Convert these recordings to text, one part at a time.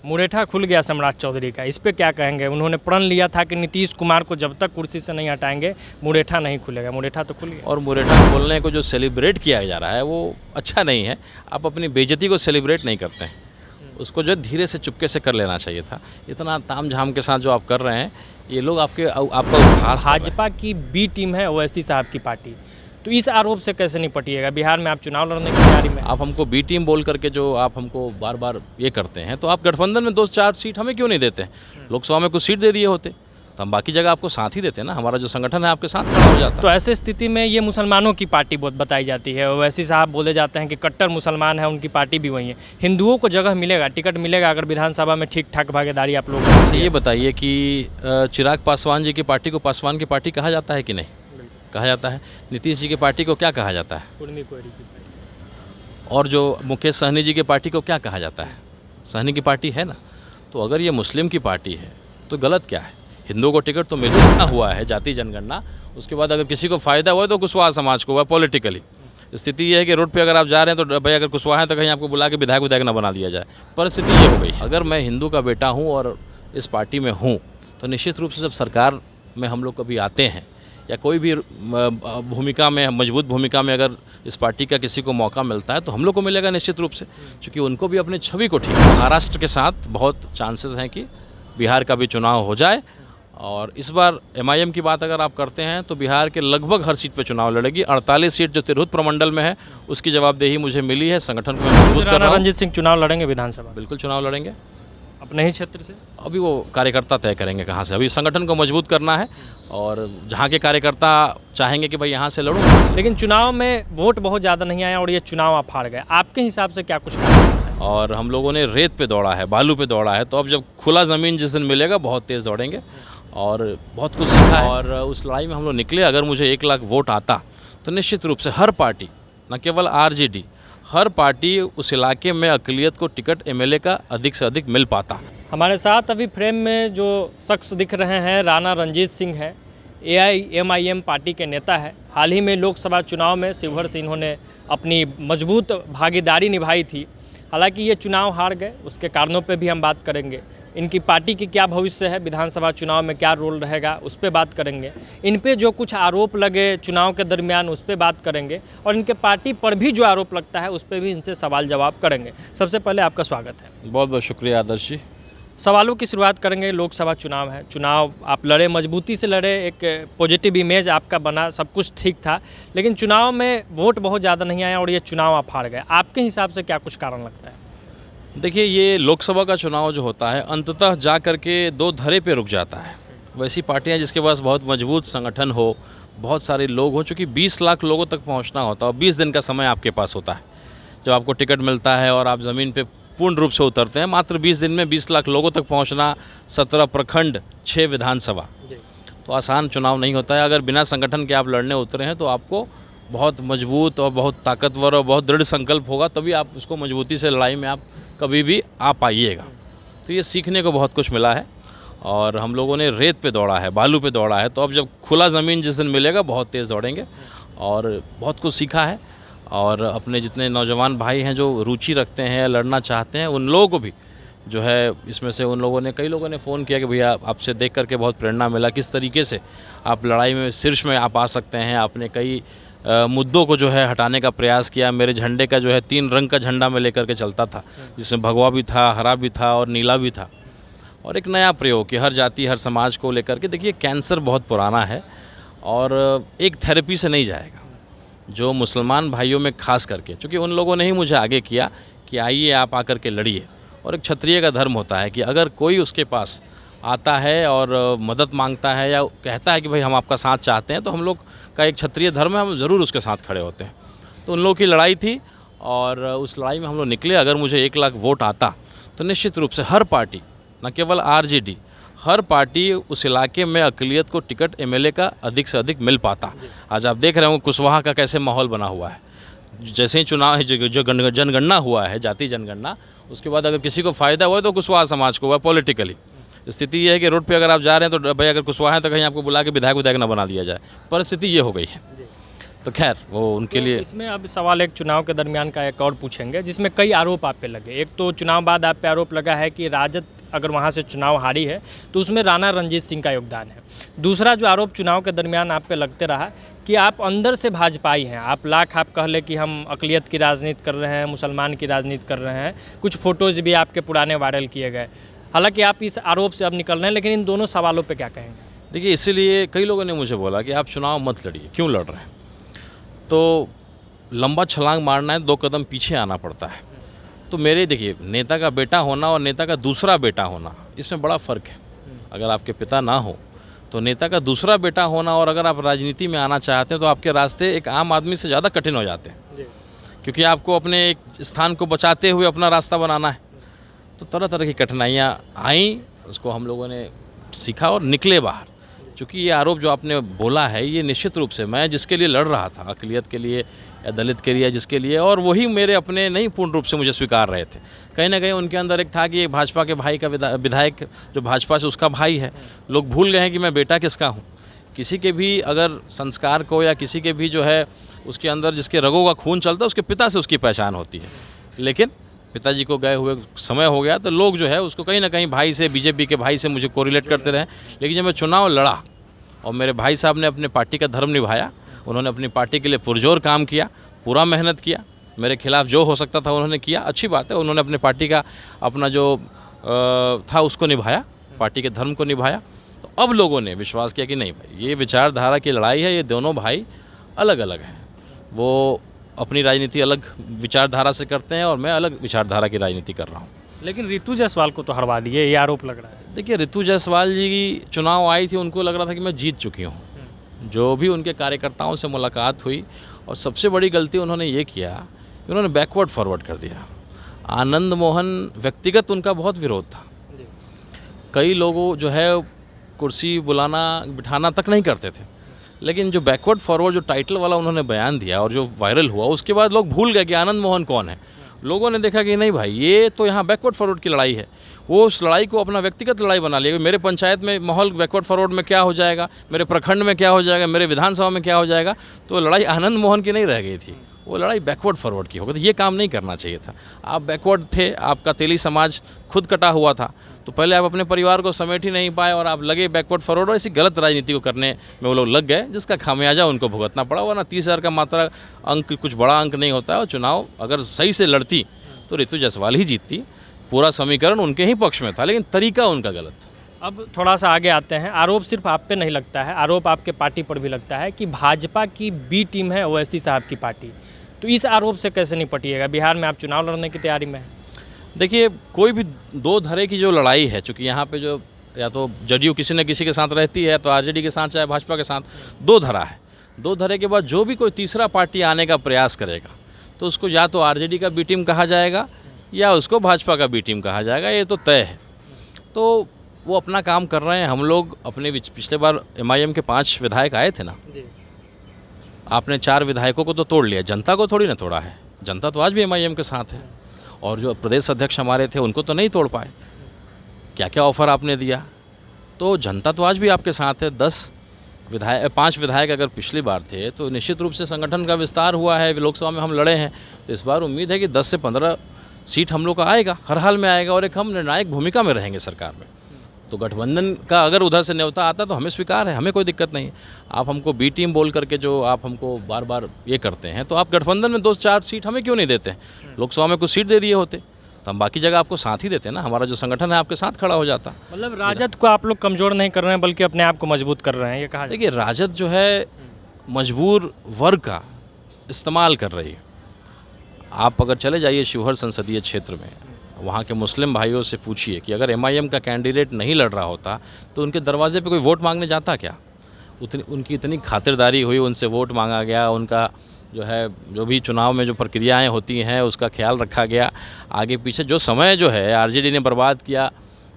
मुरेठा खुल गया सम्राट चौधरी का, इस पे क्या कहेंगे? उन्होंने प्रण लिया था कि नीतीश कुमार को जब तक कुर्सी से नहीं हटाएंगे मुरेठा नहीं खुलेगा। मुरेठा तो खुल गया। और मुरेठा खोलने को जो सेलिब्रेट किया जा रहा है वो अच्छा नहीं है। आप अपनी बेइज्जती को सेलिब्रेट नहीं करते हैं, उसको जो धीरे से चुपके से कर लेना चाहिए था। इतना ताम झाम के साथ जो आप कर रहे हैं, ये लोग आपका उपहास कर रहे हैं। भाजपा की बी टीम है ओवैसी साहब की पार्टी, तो इस आरोप से कैसे निपटिएगा? बिहार में आप चुनाव लड़ने की तैयारी में। आप हमको बी टीम बोल करके जो आप हमको बार बार ये करते हैं, तो आप गठबंधन में 2-4 सीट हमें क्यों नहीं देते हैं? लोकसभा में कुछ सीट दे दिए होते तो हम बाकी जगह आपको साथ ही देते हैं ना। हमारा जो संगठन है आपके साथ खड़ा हो जाता है। तो ऐसे स्थिति में ये मुसलमानों की पार्टी बहुत बताई जाती है। ओवैसी साहब बोले जाते हैं कि कट्टर मुसलमान है, उनकी पार्टी भी वही है। हिंदुओं को जगह मिलेगा, टिकट मिलेगा अगर विधानसभा में ठीक ठाक भागीदारी आप लोग। तो ये बताइए कि चिराग पासवान जी की पार्टी को पासवान की पार्टी कहा जाता है कि नहीं कहा जाता है? नीतीश जी की पार्टी को क्या कहा जाता है? और जो मुकेश सहनी जी की पार्टी को क्या कहा जाता है? सहनी की पार्टी है ना। तो अगर ये मुस्लिम की पार्टी है तो गलत क्या है? हिंदुओं को टिकट तो मिलना हुआ है, जाति जनगणना। उसके बाद अगर किसी को फ़ायदा हुआ तो कुशवाहा समाज को हुआ पॉलिटिकली। स्थिति ये है कि रोड पे अगर आप जा रहे हैं तो भाई अगर कुशवाहा है तो कहीं आपको बुला के विधायक ना बना दिया जाए। परिस्थिति ये हो गई। अगर मैं हिंदू का बेटा हूँ और इस पार्टी में हूँ तो निश्चित रूप से जब सरकार में हम लोग कभी आते हैं या कोई भी भूमिका में, मजबूत भूमिका में अगर इस पार्टी का किसी को मौका मिलता है तो हम लोग को मिलेगा निश्चित रूप से, क्योंकि उनको भी अपने छवि को ठीक। महाराष्ट्र के साथ बहुत चांसेस हैं कि बिहार का भी चुनाव हो जाए। और इस बार MIM की बात अगर आप करते हैं तो बिहार के लगभग हर सीट पे चुनाव लड़ेगी। 48 सीट जो तिरहुत प्रमंडल में है उसकी जवाबदेही मुझे मिली है। संगठन को मैं मजबूत कर रहा हूं। रणजीत सिंह चुनाव लड़ेंगे विधानसभा? बिल्कुल चुनाव लड़ेंगे अपने ही क्षेत्र से। अभी वो कार्यकर्ता तय करेंगे कहाँ से। अभी संगठन को मजबूत करना है और जहाँ के कार्यकर्ता चाहेंगे कि भाई यहाँ से लड़ूँ। लेकिन चुनाव में वोट बहुत ज़्यादा नहीं आया और ये चुनाव आप हार गए, आपके हिसाब से क्या कुछ कारण है? और हम लोगों ने रेत पे दौड़ा है, बालू पे दौड़ा है, तो अब जब खुला ज़मीन जिस दिन मिलेगा बहुत तेज़ दौड़ेंगे और बहुत कुछ सीखा है। और उस लड़ाई में हम लोग निकले। अगर मुझे 1 लाख वोट आता तो निश्चित रूप से हर पार्टी, न केवल RJD, हर पार्टी उस इलाके में अक़लियत को टिकट MLA का अधिक से अधिक मिल पाता। हमारे साथ अभी फ्रेम में जो शख्स दिख रहे हैं राणा रणजीत सिंह है, AIMIM पार्टी के नेता है। हाल ही में लोकसभा चुनाव में शिवहर से इन्होंने अपनी मजबूत भागीदारी निभाई थी। हालांकि ये चुनाव हार गए, उसके कारणों पे भी हम बात करेंगे। इनकी पार्टी की क्या भविष्य है, विधानसभा चुनाव में क्या रोल रहेगा, उस पर बात करेंगे। इन पे जो कुछ आरोप लगे चुनाव के दरमियान उस पर बात करेंगे और इनके पार्टी पर भी जो आरोप लगता है उस पर भी इनसे सवाल जवाब करेंगे। सबसे पहले आपका स्वागत है। बहुत बहुत शुक्रिया आदर्श जी। सवालों की शुरुआत करेंगे। लोकसभा चुनाव है, चुनाव आप लड़े, मजबूती से लड़े, एक पॉजिटिव इमेज आपका बना, सब कुछ ठीक था। लेकिन चुनाव में वोट बहुत ज़्यादा नहीं आया और ये चुनाव आप हार गए, आपके हिसाब से क्या कुछ कारण लगता है? देखिए, ये लोकसभा का चुनाव जो होता है अंततः जा करके 2 धरे पे रुक जाता है। वैसी पार्टियां जिसके पास बहुत मजबूत संगठन हो, बहुत सारे लोग हों, चूँकि 20 लाख लोगों तक पहुंचना होता है और 20 दिन का समय आपके पास होता है जब आपको टिकट मिलता है और आप ज़मीन पे पूर्ण रूप से उतरते हैं। मात्र 20 दिन में 20 लाख लोगों तक पहुंचना, 17 प्रखंड, 6 विधानसभा, तो आसान चुनाव नहीं होता है। अगर बिना संगठन के आप लड़ने उतरे हैं तो आपको बहुत मजबूत और बहुत ताकतवर और बहुत दृढ़ संकल्प होगा, तभी आप उसको मजबूती से लड़ाई में आप कभी भी आ पाइएगा। तो ये सीखने को बहुत कुछ मिला है और हम लोगों ने रेत पे दौड़ा है, बालू पे दौड़ा है, तो अब जब खुला ज़मीन जिस दिन मिलेगा बहुत तेज़ दौड़ेंगे और बहुत कुछ सीखा है। और अपने जितने नौजवान भाई हैं जो रुचि रखते हैं, लड़ना चाहते हैं, उन लोगों को भी जो है इसमें से उन लोगों ने, कई लोगों ने फ़ोन किया कि भैया आपसे देख करके बहुत प्रेरणा मिला, किस तरीके से आप लड़ाई में शीर्ष में आप आ सकते हैं। आपने कई मुद्दों को जो है हटाने का प्रयास किया। मेरे झंडे का जो है 3 रंग का झंडा मैं लेकर के चलता था, जिसमें भगवा भी था, हरा भी था और नीला भी था। और एक नया प्रयोग कि हर जाति हर समाज को लेकर के, देखिए कैंसर बहुत पुराना है और एक थेरेपी से नहीं जाएगा। जो मुसलमान भाइयों में खास करके, चूँकि उन लोगों ने ही मुझे आगे किया कि आइए आप आकर के लड़िए। और एक क्षत्रिय का धर्म होता है कि अगर कोई उसके पास आता है और मदद मांगता है या कहता है कि भाई हम आपका साथ चाहते हैं, तो हम लोग का एक क्षत्रिय धर्म है, हम ज़रूर उसके साथ खड़े होते हैं। तो उन लोगों की लड़ाई थी और उस लड़ाई में हम लोग निकले। अगर मुझे 1 लाख वोट आता तो निश्चित रूप से हर पार्टी, न केवल RJD, हर पार्टी उस इलाके में अक़लियत को टिकट MLA का अधिक से अधिक मिल पाता। आज आप देख रहे हो कुशवाहा का कैसे माहौल बना हुआ है। जैसे ही चुनाव है, जो जनगणना हुआ है, जाति जनगणना, उसके बाद अगर किसी को फ़ायदा हुआ तो कुशवाहा समाज को हुआ पॉलिटिकली। स्थिति ये है कि रोड पे अगर आप जा रहे हैं तो भाई अगर कुशवाहा है तो कहीं आपको बुला के विधायक ना बना दिया जाए। परिस्थिति ये हो गई है। तो खैर वो उनके तो लिए। इसमें अब सवाल एक चुनाव के दरमियान का एक और पूछेंगे, जिसमें कई आरोप आप पे लगे। एक तो चुनाव बाद आप पे आरोप लगा है कि राजद अगर वहाँ से चुनाव हारी है तो उसमें राणा रणजीत सिंह का योगदान है। दूसरा जो आरोप चुनाव के दरमियान आप पे लगते रहा कि आप अंदर से भाजपाई हैं। आप कह ले कि हम अक़लियत की राजनीति कर रहे हैं, मुसलमान की राजनीति कर रहे हैं। कुछ फ़ोटोज़ भी आपके पुराने वायरल किए गए। हालांकि आप इस आरोप से अब निकल रहे हैं, लेकिन इन दोनों सवालों पे क्या कहेंगे? देखिए, इसीलिए कई लोगों ने मुझे बोला कि आप चुनाव मत लड़िए, क्यों लड़ रहे हैं? तो लंबा छलांग मारना है, 2 कदम पीछे आना पड़ता है। तो मेरे देखिए, नेता का बेटा होना और नेता का दूसरा बेटा होना, इसमें बड़ा फ़र्क है। अगर आपके पिता ना हो तो नेता का दूसरा बेटा होना, और अगर आप राजनीति में आना चाहते हैं तो आपके रास्ते एक आम आदमी से ज़्यादा कठिन हो जाते हैं, क्योंकि आपको अपने एक स्थान को बचाते हुए अपना रास्ता बनाना है। तो तरह तरह की कठिनाइयाँ आई, उसको हम लोगों ने सीखा और निकले बाहर। क्योंकि ये आरोप जो आपने बोला है, ये निश्चित रूप से मैं जिसके लिए लड़ रहा था, अक़लियत के लिए या दलित के लिए, जिसके लिए, और वही मेरे अपने नहीं पूर्ण रूप से मुझे स्वीकार रहे थे। कहीं ना कहीं उनके अंदर एक था कि भाजपा के भाई का विधायक जो भाजपा से उसका भाई है, लोग भूल गए हैं कि मैं बेटा किसका हूँ। किसी के भी अगर संस्कार को या किसी के भी जो है उसके अंदर जिसके रगों का खून चलता है, उसके पिता से उसकी पहचान होती है। लेकिन पिताजी को गए हुए समय हो गया, तो लोग जो है उसको कहीं ना कहीं भाई से, बीजेपी के भाई से मुझे कोरिलेट करते रहे। लेकिन जब मैं चुनाव लड़ा और मेरे भाई साहब ने अपने पार्टी का धर्म निभाया, उन्होंने अपनी पार्टी के लिए पुरजोर काम किया, पूरा मेहनत किया, मेरे खिलाफ जो हो सकता था उन्होंने किया। अच्छी बात है, उन्होंने अपने पार्टी का अपना जो था उसको निभाया, पार्टी के धर्म को निभाया। तो अब लोगों ने विश्वास किया कि नहीं भाई, ये विचारधारा की लड़ाई है, ये दोनों भाई अलग अलग हैं। वो अपनी राजनीति अलग विचारधारा से करते हैं और मैं अलग विचारधारा की राजनीति कर रहा हूँ। लेकिन रितु जायसवाल को तो हरवा दिए, ये आरोप लग रहा है। देखिए, रितु जायसवाल जी की चुनाव आई थी, उनको लग रहा था कि मैं जीत चुकी हूँ। जो भी उनके कार्यकर्ताओं से मुलाकात हुई, और सबसे बड़ी गलती उन्होंने ये किया कि उन्होंने बैकवर्ड फॉरवर्ड कर दिया। आनंद मोहन व्यक्तिगत उनका बहुत विरोध था। कई लोगों जो है कुर्सी बुलाना बिठाना तक नहीं करते थे, लेकिन जो बैकवर्ड फॉरवर्ड जो टाइटल वाला उन्होंने बयान दिया और जो वायरल हुआ, उसके बाद लोग भूल गए कि आनंद मोहन कौन है। लोगों ने देखा कि नहीं भाई, ये तो यहाँ बैकवर्ड फॉरवर्ड की लड़ाई है। वो उस लड़ाई को अपना व्यक्तिगत लड़ाई बना लिया। मेरे पंचायत में माहौल बैकवर्ड फॉरवर्ड में क्या हो जाएगा, मेरे प्रखंड में क्या हो जाएगा, मेरे विधानसभा में क्या हो जाएगा। तो लड़ाई आनंद मोहन की नहीं रह गई थी, वो लड़ाई बैकवर्ड फॉरवर्ड की हो गई। तो ये काम नहीं करना चाहिए था। आप बैकवर्ड थे, आपका तेली समाज खुद कटा हुआ था, तो पहले आप अपने परिवार को समेट ही नहीं पाए और आप लगे बैकवर्ड फॉरवर्ड, और ऐसी गलत राजनीति को करने में वो लोग लग गए, जिसका खामियाजा उनको भुगतना पड़ा। वरना 30,000 का मात्रा अंक कुछ बड़ा अंक नहीं होता है। और चुनाव अगर सही से लड़ती तो रितु जायसवाल ही जीतती। पूरा समीकरण उनके ही पक्ष में था, लेकिन तरीका उनका गलत था। अब थोड़ा सा आगे आते हैं। आरोप सिर्फ आप पे नहीं लगता है, आरोप आपके पार्टी पर भी लगता है कि भाजपा की बी टीम है ओवैसी साहब की पार्टी। तो इस आरोप से कैसे निपटिएगा? बिहार में आप चुनाव लड़ने की तैयारी में हैं। देखिए, कोई भी दो धड़े की जो लड़ाई है, चूँकि यहाँ पे जो या तो जदयू किसी न किसी के साथ रहती है, तो आरजेडी के साथ चाहे भाजपा के साथ, दो धरा है। दो धरे के बाद जो भी कोई तीसरा पार्टी आने का प्रयास करेगा, तो उसको या तो आरजेडी का बी टीम कहा जाएगा या उसको भाजपा का बी टीम कहा जाएगा, ये तो तय है। तो वो अपना काम कर रहे हैं। हम लोग अपने पिछले बार MIM के 5 विधायक आए थे ना जी। आपने 4 विधायकों को तो तोड़ लिया, जनता को थोड़ी ना तोड़ा है। जनता तो आज भी MIM के साथ है, और जो प्रदेश अध्यक्ष हमारे थे उनको तो नहीं तोड़ पाए। क्या क्या ऑफ़र आपने दिया, तो जनता तो आज भी आपके साथ है। 5 विधायक अगर पिछली बार थे, तो निश्चित रूप से संगठन का विस्तार हुआ है, लोकसभा में हम लड़े हैं। तो इस बार उम्मीद है कि 10 से 15 सीट हम लोग का आएगा, हर हाल में आएगा, और एक हम निर्णायक भूमिका में रहेंगे सरकार में। तो गठबंधन का अगर उधर से न्योता आता तो हमें स्वीकार है, हमें कोई दिक्कत नहीं। आप हमको बी टीम बोल करके जो आप हमको बार बार ये करते हैं, तो आप गठबंधन में 2-4 सीट हमें क्यों नहीं देते हैं? लोकसभा में कुछ सीट दे दिए होते तो हम बाकी जगह आपको साथ ही देते ना। हमारा जो संगठन है आपके साथ खड़ा हो जाता। मतलब राजद को आप लोग कमज़ोर नहीं कर रहे हैं, बल्कि अपने आप को मजबूत कर रहे हैं, ये कहा जाए। देखिए, राजद जो है मजबूर वर्ग का इस्तेमाल कर रही है। आप अगर चले जाइए शिवहर संसदीय क्षेत्र में, वहाँ के मुस्लिम भाइयों से पूछिए कि अगर MIM का कैंडिडेट नहीं लड़ रहा होता तो उनके दरवाजे पे कोई वोट मांगने जाता क्या? उनकी इतनी खातिरदारी हुई, उनसे वोट मांगा गया, उनका जो है जो भी चुनाव में जो प्रक्रियाएं होती हैं उसका ख्याल रखा गया। आगे पीछे जो समय जो है आरजेडी ने बर्बाद किया,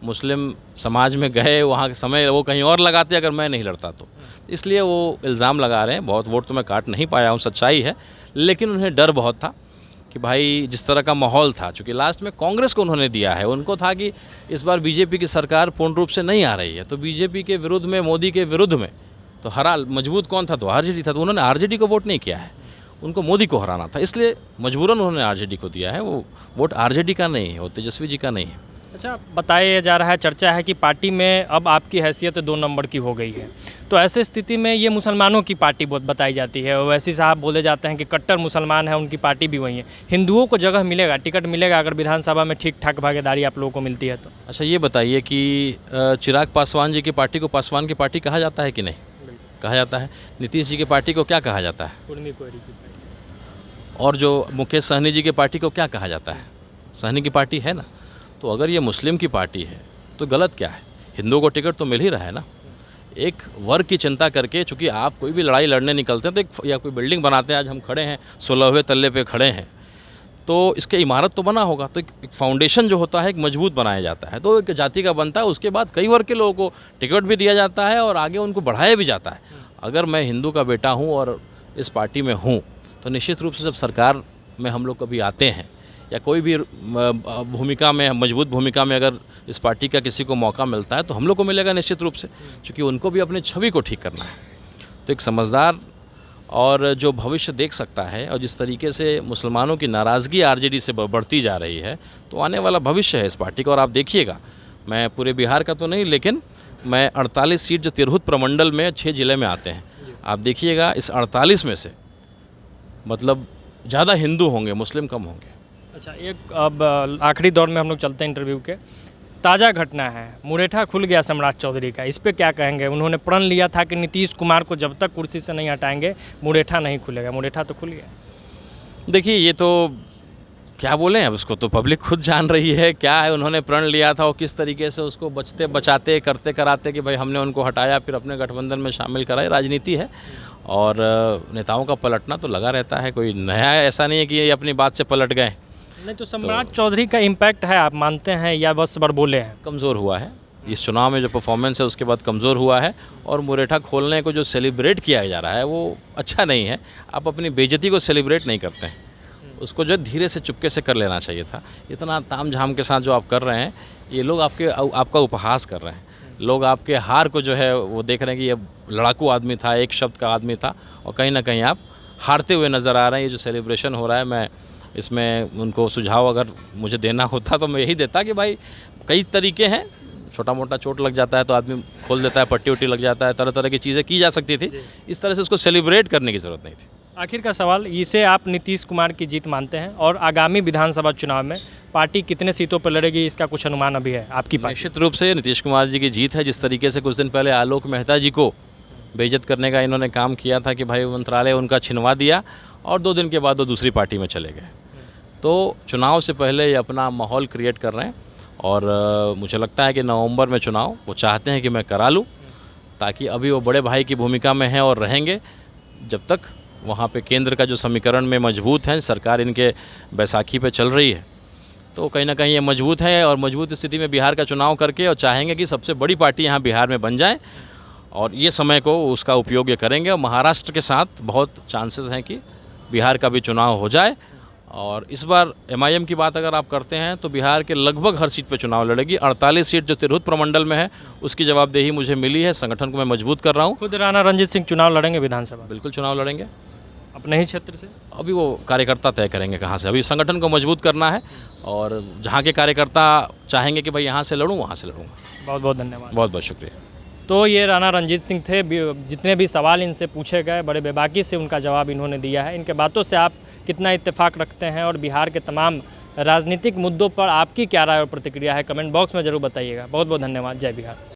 मुस्लिम समाज में गए, वहाँ के समय वो कहीं और लगाते अगर मैं नहीं लड़ता तो। इसलिए वो इल्ज़ाम लगा रहे हैं। बहुत वोट तो मैं काट नहीं पाया हूँ, सच्चाई है, लेकिन उन्हें डर बहुत था कि भाई जिस तरह का माहौल था, चूँकि लास्ट में कांग्रेस को उन्होंने दिया है, उनको था कि इस बार बीजेपी की सरकार पूर्ण रूप से नहीं आ रही है, तो बीजेपी के विरुद्ध में, मोदी के विरुद्ध में तो हरा मजबूत कौन था? तो आरजेडी था। तो उन्होंने आरजेडी को वोट नहीं किया है, उनको मोदी को हराना था, इसलिए मजबूरन उन्होंने आरजेडी को दिया है। वो वोट आरजेडी का नहीं है, वो तेजस्वी जी का नहीं है। अच्छा, बताया जा रहा है, चर्चा है कि पार्टी में अब आपकी हैसियत 2 नंबर की हो गई है, तो ऐसे स्थिति में ये मुसलमानों की पार्टी बहुत बताई जाती है। वैसी साहब बोले जाते हैं कि कट्टर मुसलमान है, उनकी पार्टी भी वही है। हिंदुओं को जगह मिलेगा, टिकट मिलेगा अगर विधानसभा में ठीक ठाक भागीदारी आप लोगों को मिलती है तो? अच्छा, ये बताइए कि चिराग पासवान जी की पार्टी को पासवान की पार्टी कहा जाता है कि नहीं कहा जाता है? नीतीश जी की पार्टी को क्या कहा जाता है? कुर्मी कोयरी की पार्टी। और जो मुकेश सहनी जी की पार्टी को क्या कहा जाता है? सहनी की पार्टी है ना। तो अगर ये मुस्लिम की पार्टी है तो गलत क्या है? हिंदुओं को टिकट तो मिल ही रहा है ना। एक वर्ग की चिंता करके, चूँकि आप कोई भी लड़ाई लड़ने निकलते हैं तो एक या कोई बिल्डिंग बनाते हैं, आज हम खड़े हैं 16वें तल्ले पे खड़े हैं, तो इसके इमारत तो बना होगा, तो एक फाउंडेशन जो होता है एक मजबूत बनाया जाता है, तो एक जाति का बनता है, उसके बाद कई वर्ग के लोगों को टिकट भी दिया जाता है और आगे उनको बढ़ाया भी जाता है। अगर मैं हिंदू का बेटा हूँ और इस पार्टी में हूँ तो निश्चित रूप से जब सरकार में हम लोग कभी आते हैं या कोई भी भूमिका में, मजबूत भूमिका में अगर इस पार्टी का किसी को मौका मिलता है तो हम लोग को मिलेगा निश्चित रूप से, क्योंकि उनको भी अपनी छवि को ठीक करना है। तो एक समझदार और जो भविष्य देख सकता है, और जिस तरीके से मुसलमानों की नाराज़गी आरजेडी से बढ़ती जा रही है, तो आने वाला भविष्य है इस पार्टी का। और आप देखिएगा, मैं पूरे बिहार का तो नहीं, लेकिन मैं 48 सीट जो तिरहुत प्रमंडल में 6 ज़िले में आते हैं, आप देखिएगा इस 48 में से मतलब ज़्यादा हिंदू होंगे, मुस्लिम कम होंगे। अच्छा, एक अब आखिरी दौर में हम लोग चलते हैं इंटरव्यू के। ताज़ा घटना है, मुरेठा खुल गया सम्राट चौधरी का, इस पे क्या कहेंगे? उन्होंने प्रण लिया था कि नीतीश कुमार को जब तक कुर्सी से नहीं हटाएंगे मुरेठा नहीं खुलेगा, मुरेठा तो खुल गया। देखिए, ये तो क्या बोलें, अब उसको तो पब्लिक खुद जान रही है क्या है उन्होंने प्रण लिया था और किस तरीके से उसको बचते बचाते करते कराते कि भाई हमने उनको हटाया, फिर अपने गठबंधन में शामिल कराया। राजनीति है और नेताओं का पलटना तो लगा रहता है, कोई नया ऐसा नहीं है कि ये अपनी बात से पलट गए। नहीं तो सम्राट चौधरी का इम्पैक्ट है, आप मानते हैं या बस बड़बोले हैं? कमज़ोर हुआ है इस चुनाव में, जो परफॉर्मेंस है उसके बाद कमज़ोर हुआ है। और मुरेठा खोलने को जो सेलिब्रेट किया जा रहा है वो अच्छा नहीं है। आप अपनी बेइज्जती को सेलिब्रेट नहीं करते हैं, उसको जो धीरे से चुपके से कर लेना चाहिए था। इतना ताम झाम के साथ जो आप कर रहे हैं, ये लोग आपका उपहास कर रहे हैं। लोग आपके हार को जो है वो देख रहे हैं कि ये लड़ाकू आदमी था, एक शब्द का आदमी था, और कहीं ना कहीं आप हारते हुए नज़र आ रहे हैं। ये जो सेलिब्रेशन हो रहा है, मैं इसमें उनको सुझाव अगर मुझे देना होता तो मैं यही देता कि भाई कई तरीके हैं, छोटा मोटा चोट लग जाता है तो आदमी खोल देता है, पट्टी उट्टी लग जाता है, तरह तरह की चीज़ें की जा सकती थी, इस तरह से उसको सेलिब्रेट करने की ज़रूरत नहीं थी। आखिर का सवाल, इसे आप नीतीश कुमार की जीत मानते हैं? और आगामी विधानसभा चुनाव में पार्टी कितने सीटों पर लड़ेगी, इसका कुछ अनुमान अभी है आपकी पार्टी? निश्चित रूप से नीतीश कुमार जी की जीत है। जिस तरीके से कुछ दिन पहले आलोक मेहता जी को बेइज्जत करने का इन्होंने काम किया था कि भाई मंत्रालय उनका छिनवा दिया, और 2 दिन के बाद वो दूसरी पार्टी में चले गए। तो चुनाव से पहले ये अपना माहौल क्रिएट कर रहे हैं, और मुझे लगता है कि नवंबर में चुनाव वो चाहते हैं कि मैं करा लूँ, ताकि अभी वो बड़े भाई की भूमिका में हैं और रहेंगे जब तक वहाँ पे केंद्र का जो समीकरण में मजबूत हैं, सरकार इनके बैसाखी पे चल रही है, तो कहीं ना कहीं ये मजबूत है। और मजबूत स्थिति में बिहार का चुनाव करके और चाहेंगे कि सबसे बड़ी पार्टी यहाँ बिहार में बन जाए, और ये समय को उसका उपयोग ये करेंगे। और महाराष्ट्र के साथ बहुत चांसेस हैं कि बिहार का भी चुनाव हो जाए। और इस बार MIM की बात अगर आप करते हैं तो बिहार के लगभग हर सीट पे चुनाव लड़ेगी। 48 सीट जो तिरहुत प्रमंडल में है उसकी जवाबदेही मुझे मिली है, संगठन को मैं मजबूत कर रहा हूँ। खुद राणा रंजीत सिंह चुनाव लड़ेंगे विधानसभा? बिल्कुल चुनाव लड़ेंगे, अपने ही क्षेत्र से। अभी वो कार्यकर्ता तय करेंगे कहाँ से। अभी संगठन को मजबूत करना है, और जहाँ के कार्यकर्ता चाहेंगे कि भाई यहाँ से लड़ूँ, वहाँ से लड़ूँगा। बहुत बहुत धन्यवाद। बहुत बहुत शुक्रिया। तो ये राणा रंजीत सिंह थे। जितने भी सवाल इनसे पूछे गए, बड़े बेबाकी से उनका जवाब इन्होंने दिया है। इनके बातों से आप कितना इत्तेफाक रखते हैं और बिहार के तमाम राजनीतिक मुद्दों पर आपकी क्या राय और प्रतिक्रिया है, कमेंट बॉक्स में ज़रूर बताइएगा। बहुत बहुत धन्यवाद। जय बिहार।